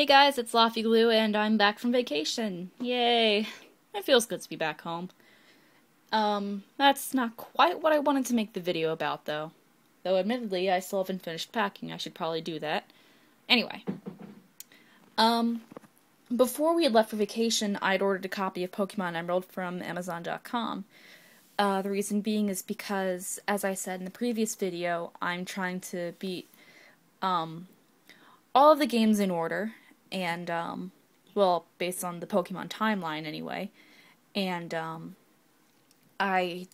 Hey guys, it's Laffy Glue, and I'm back from vacation. Yay! It feels good to be back home. That's not quite what I wanted to make the video about, though. Though, admittedly, I still haven't finished packing. I should probably do that. Anyway. Before we had left for vacation, I'd ordered a copy of Pokémon Emerald from Amazon.com. The reason being is because, as I said in the previous video, I'm trying to beat, all of the games in order, and, well, based on the Pokemon timeline anyway, and, I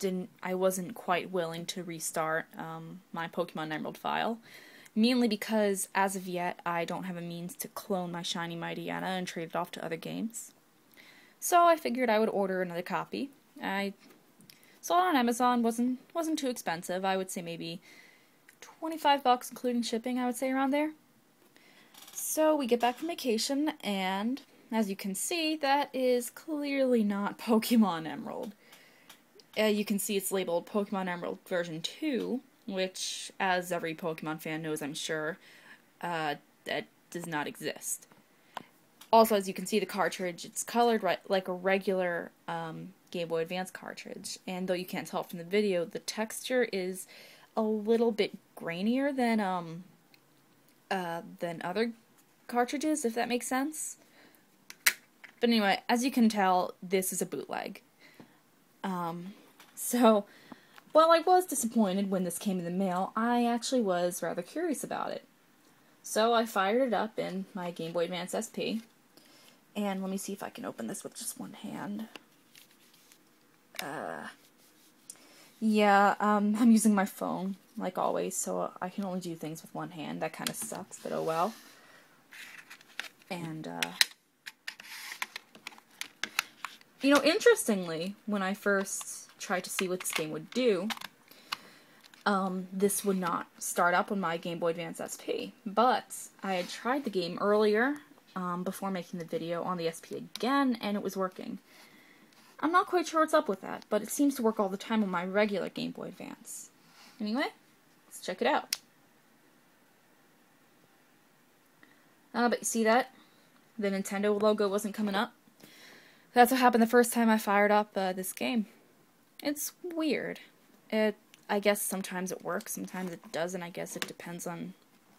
wasn't quite willing to restart, my Pokemon Emerald file, mainly because, as of yet, I don't have a means to clone my Shiny Mightyena and trade it off to other games. So I figured I would order another copy. I saw it on Amazon, wasn't too expensive. I would say maybe $25 including shipping, I would say around there. So we get back from vacation, and as you can see, that is clearly not Pokemon Emerald. You can see it's labeled Pokemon Emerald version 2, which, as every Pokemon fan knows, I'm sure, that does not exist. Also, as you can see, the cartridge, it's colored like a regular Game Boy Advance cartridge, and though you can't tell from the video, the texture is a little bit grainier than other cartridges, if that makes sense. But anyway, as you can tell, this is a bootleg. So, while I was disappointed when this came in the mail, I actually was rather curious about it. So I fired it up in my Game Boy Advance SP, and let me see if I can open this with just one hand. I'm using my phone, like always, so I can only do things with one hand. That kind of sucks, but oh well. And, interestingly, when I first tried to see what this game would do, this would not start up on my Game Boy Advance SP, but I had tried the game earlier, before making the video on the SP again, and it was working. I'm not quite sure what's up with that, but it seems to work all the time on my regular Game Boy Advance. Anyway, let's check it out. But you see that? The Nintendo logo wasn't coming up. That's what happened the first time I fired up this game. It's weird. I guess sometimes it works, sometimes it doesn't. I guess it depends on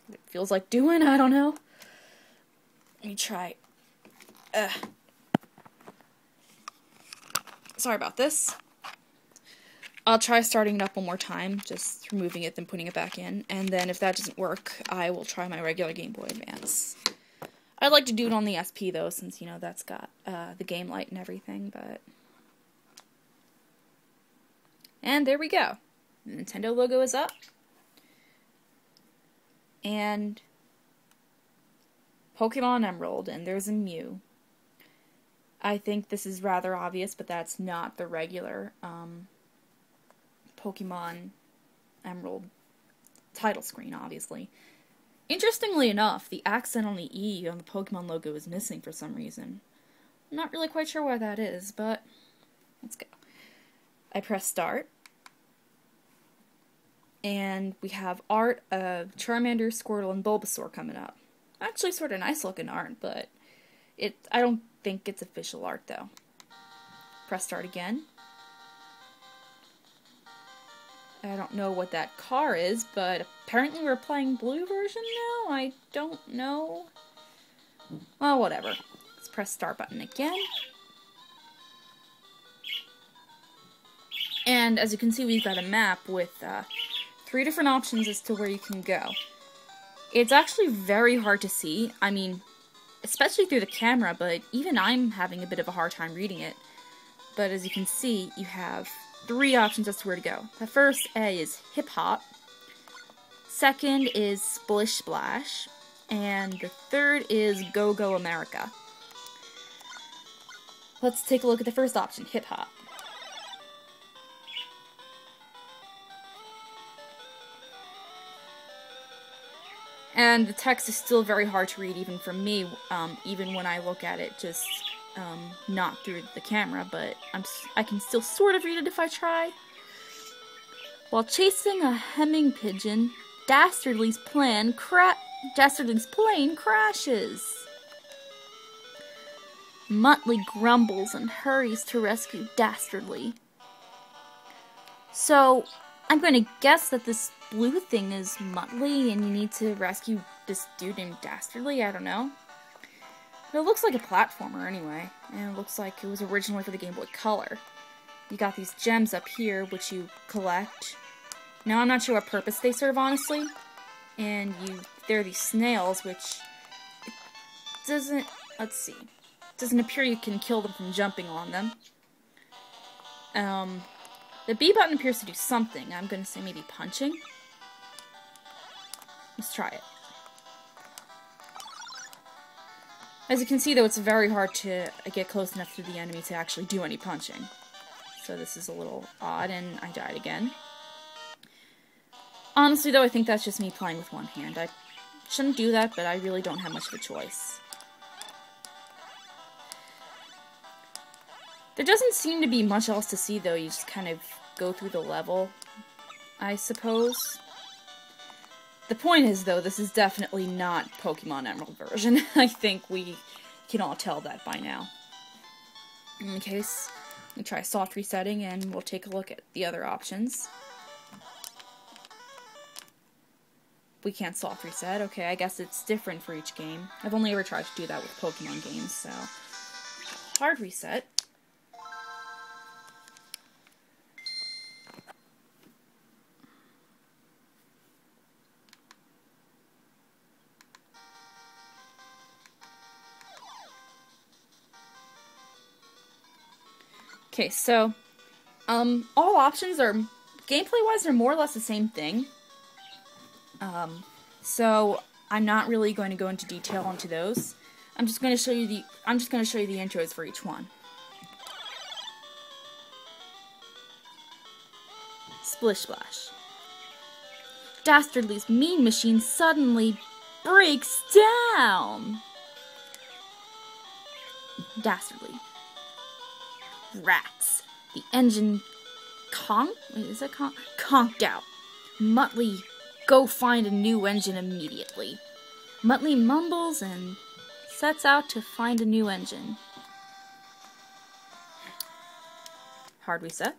what it feels like doing. I don't know. Let me try. Sorry about this. I'll try starting it up one more time, just removing it, then putting it back in, and then if that doesn't work, I will try my regular Game Boy Advance. I'd like to do it on the SP, though, since, that's got the game light and everything, but... And there we go. The Nintendo logo is up. And Pokemon Emerald, and there's a Mew. I think this is rather obvious, but that's not the regular Pokemon Emerald title screen, obviously. Interestingly enough, the accent on the E on the Pokemon logo is missing for some reason. I'm not really quite sure why that is, but let's go. I press start, and we have art of Charmander, Squirtle, and Bulbasaur coming up. Actually sort of nice looking art, but I don't think it's official art, though. Press start again. I don't know what that car is, but apparently we're playing blue version now? I don't know. Well, whatever. Let's press start button again. And as you can see, we've got a map with 3 different options as to where you can go. It's actually very hard to see. I mean, especially through the camera, but even I'm having a bit of a hard time reading it. But as you can see, you have 3 options as to where to go. The first A is Hip Hop. Second is Splish Splash. And the third is Go Go America. Let's take a look at the first option, Hip Hop. And the text is still very hard to read, even for me, even when I look at it just not through the camera, but I can still sort of read it if I try. While chasing a hemming pigeon, Dastardly's plane crashes. Muttley grumbles and hurries to rescue Dastardly. So, I'm going to guess that this blue thing is Muttley and you need to rescue this dude named Dastardly? I don't know. But it looks like a platformer anyway, and it looks like it was originally for the Game Boy Color. You got these gems up here, which you collect. Now, I'm not sure what purpose they serve, honestly. And there are these snails, which doesn't, let's see. Doesn't appear you can kill them from jumping on them. The B button appears to do something. I'm going to say maybe punching. Let's try it. As you can see, though, it's very hard to get close enough to the enemy to actually do any punching. So this is a little odd, and I died again. Honestly, though, I think that's just me playing with one hand. I shouldn't do that, but I really don't have much of a choice. There doesn't seem to be much else to see, though. You just kind of go through the level, I suppose. The point is, though, this is definitely not Pokémon Emerald version. I think we can all tell that by now. In any case, we try soft resetting, and we'll take a look at the other options. We can't soft reset. Okay, I guess it's different for each game. I've only ever tried to do that with Pokemon games, so... Hard reset. Okay, so, all options are, gameplay-wise, are more or less the same thing. So, I'm not really going to go into detail onto those. I'm just going to show you the intros for each one. Splish Splash. Dastardly's mean machine suddenly breaks down. Dastardly. Rats. The engine conked out. Muttley, go find a new engine immediately. Muttley mumbles and sets out to find a new engine. Hard reset.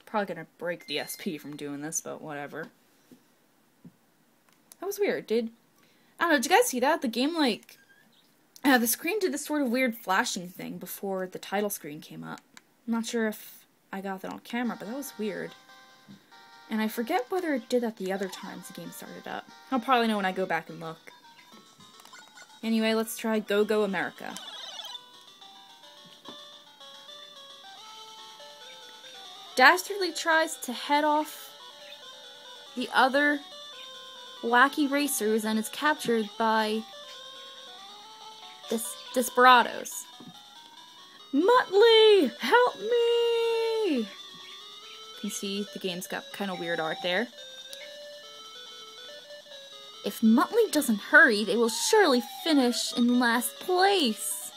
Probably gonna break the SP from doing this, but whatever. That was weird, I don't know, did you guys see that? The game, like, the screen did this sort of weird flashing thing before the title screen came up. I'm not sure if I got that on camera, but that was weird. And I forget whether it did that the other times the game started up. I'll probably know when I go back and look. Anyway, let's try Go Go America. Dastardly tries to head off the other wacky racers and is captured by Desperados. Muttley, help me! You can see the game's got kind of weird art there. If Muttley doesn't hurry, they will surely finish in last place.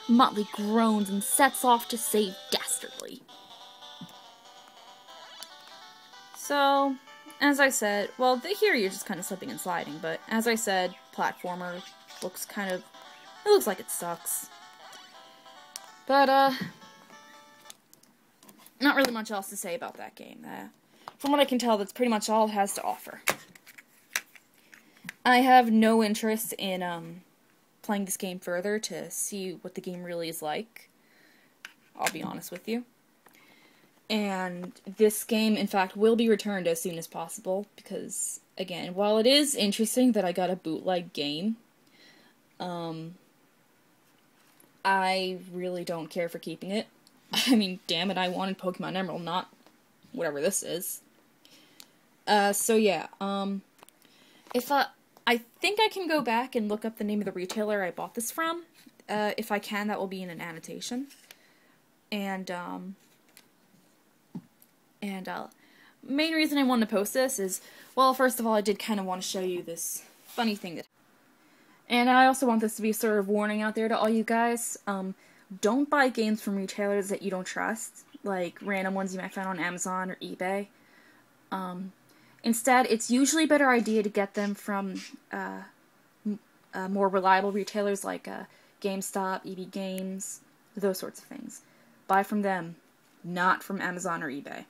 Muttley groans and sets off to save Dastardly. So, as I said, well, here you're just kind of slipping and sliding, but as I said, platformer looks kind of, it looks like it sucks. But, not really much else to say about that game. From what I can tell, that's pretty much all it has to offer. I have no interest in, playing this game further to see what the game really is like. I'll be honest with you. And this game, in fact, will be returned as soon as possible, because, again, while it is interesting that I got a bootleg game, I really don't care for keeping it. I mean, damn it, I wanted Pokémon Emerald, not whatever this is. So yeah, if I think I can go back and look up the name of the retailer I bought this from. If I can, that will be in an annotation. And main reason I wanted to post this is, well, first of all, I did kind of want to show you this funny thing that... And I also want this to be sort of warning out there to all you guys. Don't buy games from retailers that you don't trust, like random ones you might find on Amazon or eBay. Instead, it's usually a better idea to get them from more reliable retailers like GameStop, EB Games, those sorts of things. Buy from them, not from Amazon or eBay.